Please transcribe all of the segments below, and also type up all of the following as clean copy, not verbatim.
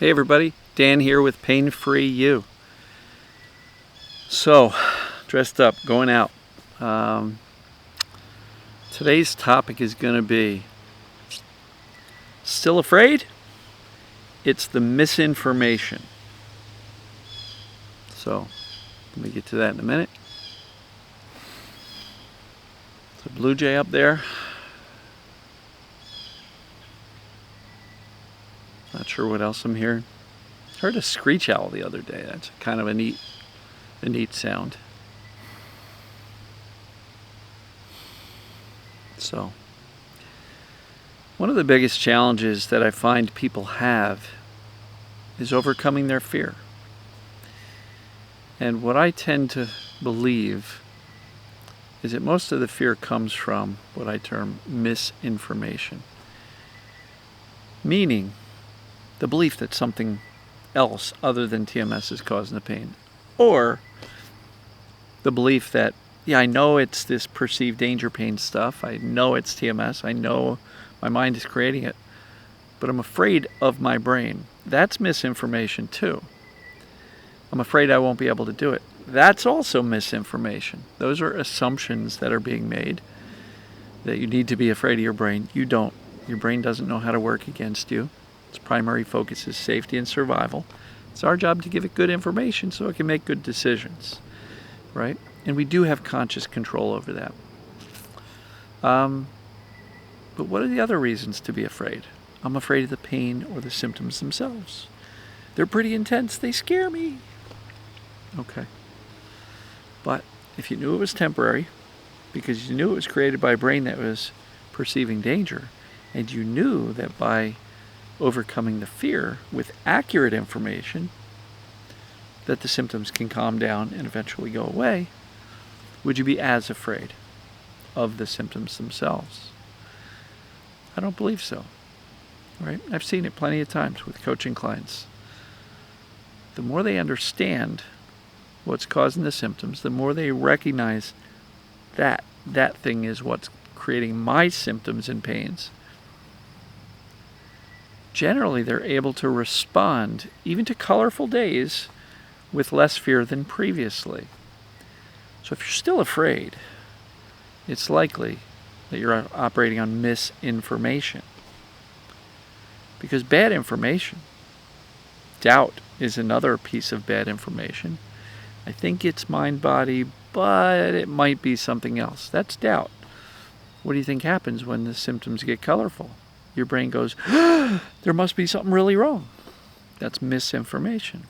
Hey everybody, Dan here with Pain Free You. So, dressed up, going out. Today's topic is going to be still afraid? It's the misinformation. So, let me get to that in a minute. There's a blue jay up there. Not sure what else I'm hearing. Heard a screech owl the other day. That's kind of a neat sound. So, one of the biggest challenges that I find people have is overcoming their fear. And what I tend to believe is that most of the fear comes from what I term misinformation. Meaning, the belief that something else other than TMS is causing the pain. Or the belief that, yeah, I know it's this perceived danger pain stuff. I know it's TMS. I know my mind is creating it. But I'm afraid of my brain. That's misinformation too. I'm afraid I won't be able to do it. That's also misinformation. Those are assumptions that are being made that you need to be afraid of your brain. You don't. Your brain doesn't know how to work against you. Its primary focus is safety and survival. It's our job to give it good information so it can make good decisions, right? And we do have conscious control over that. But what are the other reasons to be afraid? I'm afraid of the pain or the symptoms themselves. They're pretty intense. They scare me. Okay. But if you knew it was temporary, because you knew it was created by a brain that was perceiving danger, and you knew that by overcoming the fear with accurate information that the symptoms can calm down and eventually go away, would you be as afraid of the symptoms themselves? I don't believe so. Right? I've seen it plenty of times with coaching clients. The more they understand what's causing the symptoms, the more they recognize that thing is what's creating my symptoms and pains, generally they're able to respond even to colorful days with less fear than previously. So if you're still afraid, it's likely that you're operating on misinformation. Because bad information, doubt is another piece of bad information. I think it's mind-body, but it might be something else. That's doubt. What do you think happens when the symptoms get colorful? Your brain goes, there must be something really wrong. That's misinformation.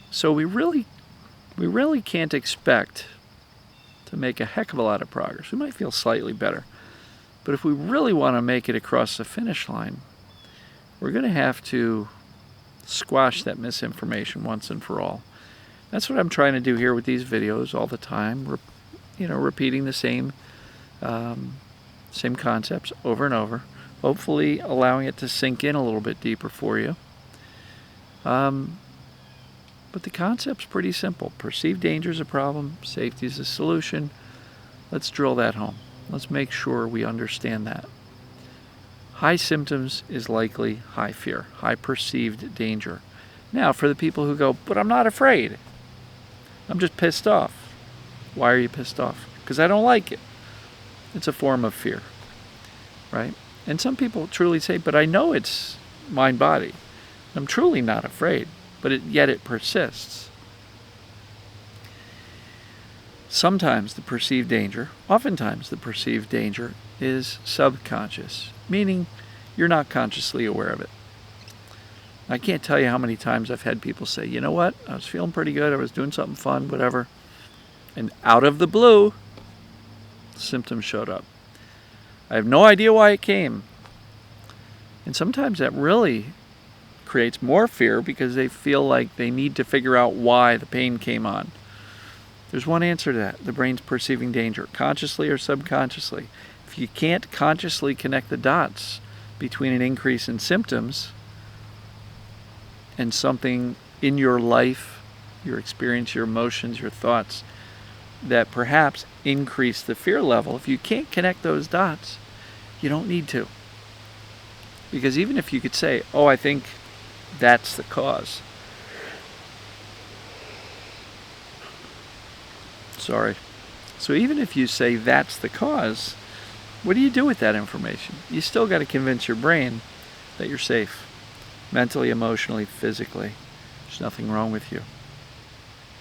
So we really can't expect to make a heck of a lot of progress. We might feel slightly better. But if we really want to make it across the finish line, we're going to have to squash that misinformation once and for all. That's what I'm trying to do here with these videos all the time. Repeating the same concepts over and over, hopefully allowing it to sink in a little bit deeper for you. But the concept's pretty simple. Perceived danger is a problem, safety is a solution. Let's drill that home. Let's make sure we understand that. High symptoms is likely high fear, high perceived danger. Now, for the people who go, but I'm not afraid. I'm just pissed off. Why are you pissed off? Because I don't like it. It's a form of fear, right? And some people truly say, but I know it's mind-body. I'm truly not afraid, but yet it persists. Oftentimes the perceived danger is subconscious, meaning you're not consciously aware of it. I can't tell you how many times I've had people say, you know what, I was feeling pretty good, I was doing something fun, whatever, and out of the blue, symptoms showed up. I have no idea why it came. And sometimes that really creates more fear because they feel like they need to figure out why the pain came on. There's one answer to that. The brain's perceiving danger, consciously or subconsciously. If you can't consciously connect the dots between an increase in symptoms and something in your life, your experience, your emotions, your thoughts, that perhaps increase the fear level, if you can't connect those dots, you don't need to. Because even if you could say, oh, I think that's the cause. Sorry. So even if you say that's the cause, what do you do with that information? You still got to convince your brain that you're safe. Mentally, emotionally, physically. There's nothing wrong with you.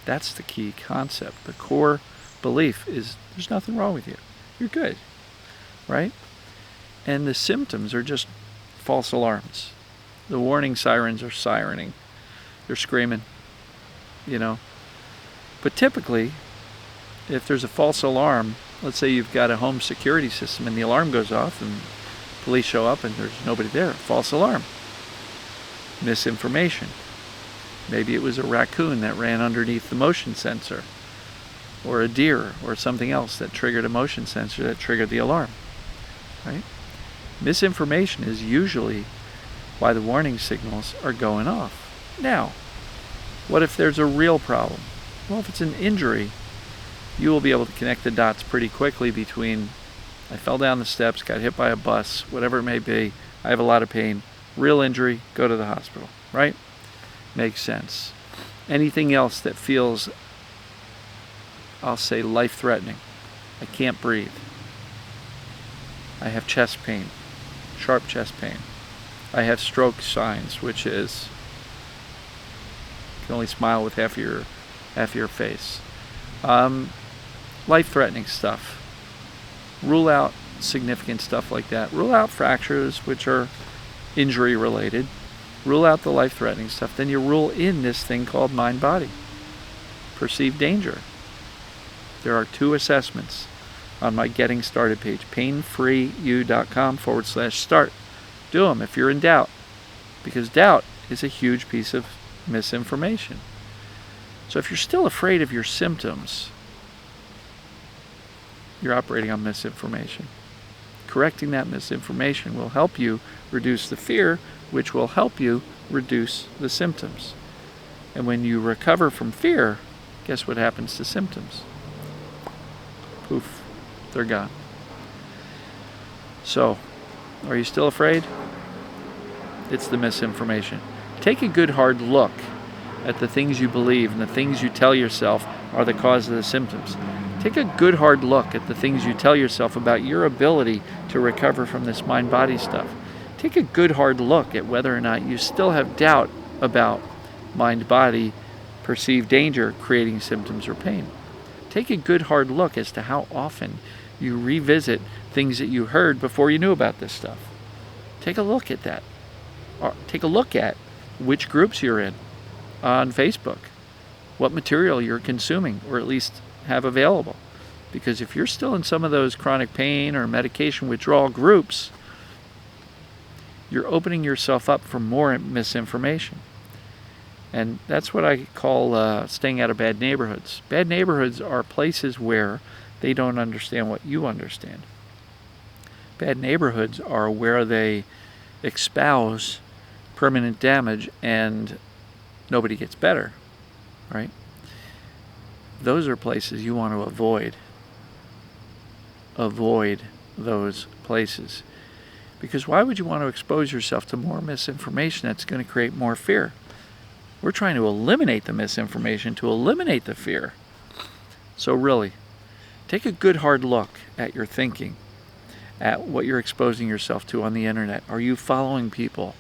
That's the key concept. The core belief is there's nothing wrong with you. You're good. Right? And the symptoms are just false alarms. The warning sirens are sirening. They're screaming, you know. But typically, if there's a false alarm, let's say you've got a home security system and the alarm goes off and police show up and there's nobody there. False alarm. Misinformation. Maybe it was a raccoon that ran underneath the motion sensor, or a deer, or something else that triggered a motion sensor that triggered the alarm. Right? Misinformation is usually why the warning signals are going off. Now, what if there's a real problem? Well, if it's an injury, you will be able to connect the dots pretty quickly between I fell down the steps, got hit by a bus, whatever it may be, I have a lot of pain, real injury, go to the hospital, right? Makes sense. Anything else that feels, I'll say, life-threatening. I can't breathe. I have chest pain, sharp chest pain. I have stroke signs, which is you can only smile with half of your face. Life-threatening stuff. Rule out significant stuff like that. Rule out fractures, which are injury-related. Rule out the life-threatening stuff. Then you rule in this thing called mind-body. Perceived danger. There are 2 assessments on my Getting Started page, painfreeyou.com/start. Do them if you're in doubt, because doubt is a huge piece of misinformation. So if you're still afraid of your symptoms, you're operating on misinformation. Correcting that misinformation will help you reduce the fear, which will help you reduce the symptoms. And when you recover from fear, guess what happens to symptoms? Poof, they're gone. So, are you still afraid? It's the misinformation. Take a good hard look at the things you believe and the things you tell yourself are the cause of the symptoms. Take a good hard look at the things you tell yourself about your ability to recover from this mind-body stuff. Take a good hard look at whether or not you still have doubt about mind-body perceived danger creating symptoms or pain. Take a good hard look as to how often you revisit things that you heard before you knew about this stuff. Take a look at that. Or take a look at which groups you're in on Facebook, what material you're consuming, or at least have available. Because if you're still in some of those chronic pain or medication withdrawal groups, you're opening yourself up for more misinformation. And that's what I call staying out of bad neighborhoods. Bad neighborhoods are places where they don't understand what you understand. Bad neighborhoods are where they espouse permanent damage and nobody gets better, right? Those are places you want to avoid. Avoid those places. Because why would you want to expose yourself to more misinformation that's going to create more fear? We're trying to eliminate the misinformation to eliminate the fear. So really, take a good hard look at your thinking, at what you're exposing yourself to on the internet. Are you following people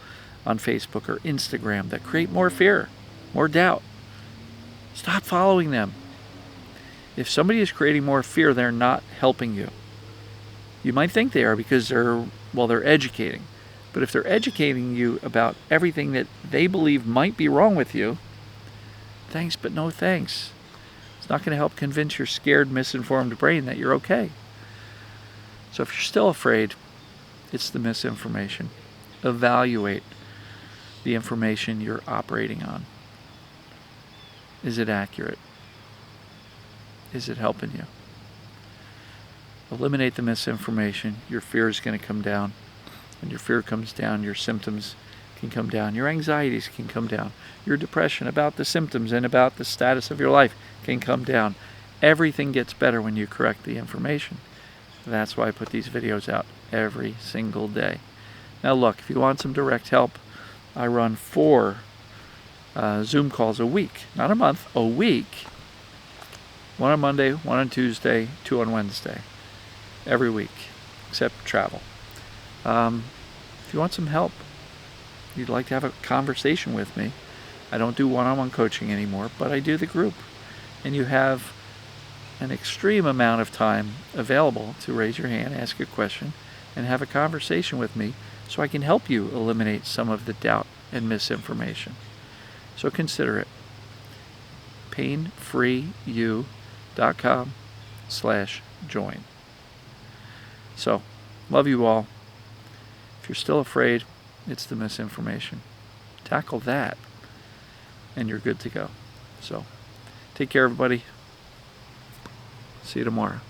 on Facebook or Instagram that create more fear, more doubt? Stop following them. If somebody is creating more fear, they're not helping you. You might think they are because they're educating. But if they're educating you about everything that they believe might be wrong with you, thanks but no thanks. It's not going to help convince your scared, misinformed brain that you're okay. So if you're still afraid, it's the misinformation. Evaluate the information you're operating on. Is it accurate? Is it helping you? Eliminate the misinformation. Your fear is going to come down. When your fear comes down, your symptoms can come down. Your anxieties can come down. Your depression about the symptoms and about the status of your life can come down. Everything gets better when you correct the information. That's why I put these videos out every single day. Now look, if you want some direct help, I run 4 Zoom calls a week, not a month, a week. 1 on Monday, 1 on Tuesday, 2 on Wednesday, every week, except travel. If you want some help, you'd like to have a conversation with me, I don't do one-on-one coaching anymore, but I do the group. And you have an extreme amount of time available to raise your hand, ask a question, and have a conversation with me so I can help you eliminate some of the doubt and misinformation. So consider it. painfreeyou.com/join. So, love you all. If you're still afraid, it's the misinformation. Tackle that, and you're good to go. So, take care, everybody. See you tomorrow.